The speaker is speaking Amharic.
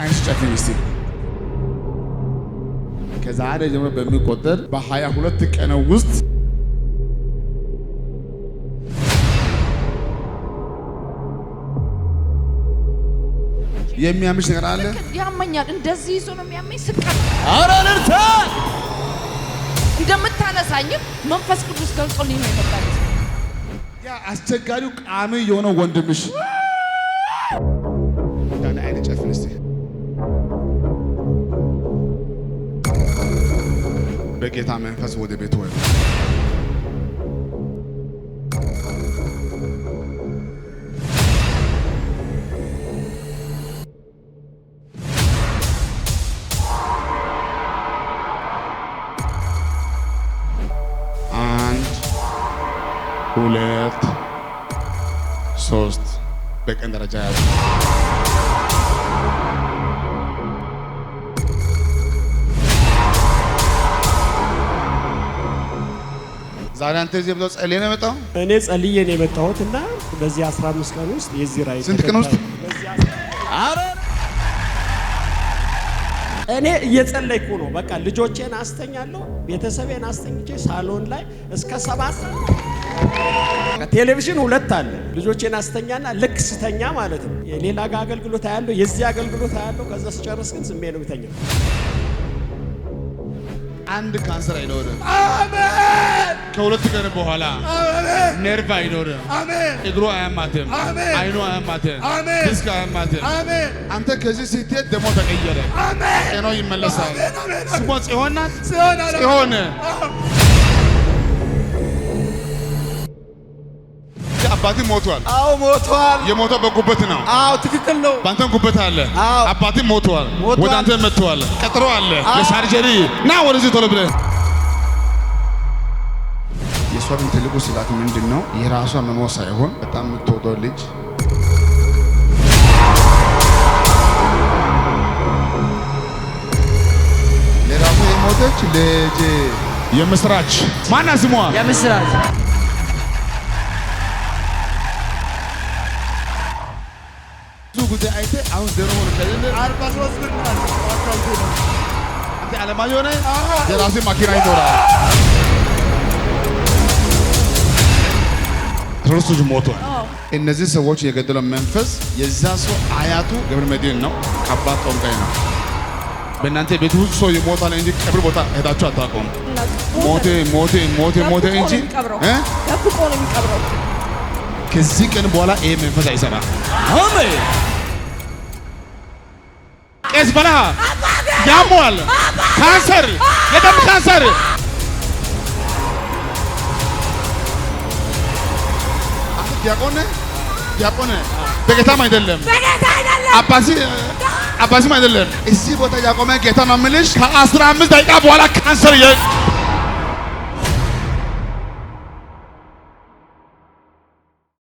አይንሽ ጨፍኝ እስቲ። ከዛሬ ጀምሮ በሚቆጠር በ22 ቀን ውስጥ የሚያምሽ ነገር አለ። ያመኛል። እንደዚህ ይዞ ነው የሚያመኝ። ስቀር አረርታ እንደምታነሳኝ መንፈስ ቅዱስ ገልጾልኝ ነው የመጣው። ያ አስቸጋሪው ቃሚ የሆነው ወንድምሽ ዳና አይነ ጨፍን እስቲ። በጌታ መንፈስ ወደ ቤት ወይ ሁለት ሶስት በቀን ደረጃ ያዙ። ዛሬ አንተ እዚህ ብለው ጸልዬ ነው የመጣው። እኔ ጸልዬ ነው የመጣሁትና በዚህ 15 ቀን ውስጥ የዚህ ራእይ ስንት ቀን ውስጥ እኔ እየጸለይኩ ነው። በቃ ልጆቼን አስተኛለሁ፣ ቤተሰቤን አስተኝቼ ሳሎን ላይ እስከ 7 ሰዓት ቴሌቪዥን 2 አለ። ልጆቼን አስተኛና ልክ ስተኛ ማለት ነው የሌላ ጋር አገልግሎት አያለሁ፣ የዚህ አገልግሎት አያለሁ። ከዛ ስጨርስ ግን ዝም ብዬ ነው የምተኛው። አንድ ካንሰር አይኖርም። አሜን። ከሁለት ቀን በኋላ አሜን። ነርቭ አይኖርም። አሜን። እግሩ አያማትም። አሜን። አይኑ አያማትም። አሜን። ዲስክ አያማትም። አሜን። አንተ ከዚህ ስትሄድ ደግሞ ተቀየረ። አሜን። ጤናው ይመለሳል። አሜን። ስሟ ጽዮን ናት። ጽዮን አባቴ ሞቷል። አዎ ሞቷል። የሞተው በጉበት ነው። አዎ ትክክል ነው። ባንተም ጉበት አለ። አዎ አባቴ ሞቷል። ሞቷል። ወደ አንተ መጥቷል። ቀጥሮ አለ ለሳርጀሪ ና ወደዚህ ቶሎ ብለህ። የሷ ግን ትልቁ ስላት ምንድነው? የራሷ መሞት ሳይሆን በጣም የምትወደው ልጅ ለራሷ የሞተች ልጅ የምስራች ማና ስሟ የምስራች ብዙ ጊዜ አይተ አሁን ዘሮ ሆነ ከሌለ 43 ብር ነው አካውንቴ ነው። አንተ አለማየሁ ነህ። የራሴ ማኪና ይኖራል። ክርስቶስ ሞቷል። እነዚህ ሰዎች የገደለው መንፈስ የዛ ሰው አያቱ ገብረ መድኅን ነው። ከአባት ጠንቋይ ነው። በእናንተ ቤት ውስጥ ሰው ይሞታል እንጂ ቀብር ቦታ ሄዳችሁ አታውቁም። ሞቴ እንጂ ደብቆ ነው የሚቀብረው። ከዚህ ቀን በኋላ ይሄ መንፈስ አይሰራም። አሜን። ቄስ በለሃ ያሟል። ካንሰር፣ የደም ካንሰር ዲያቆን በጌታም አይደለም አባሲም አይደለም። እዚህ ቦታ ያቆመ ጌታ ነው የምልሽ። ከ15 ደቂቃ በኋላ ካንሰር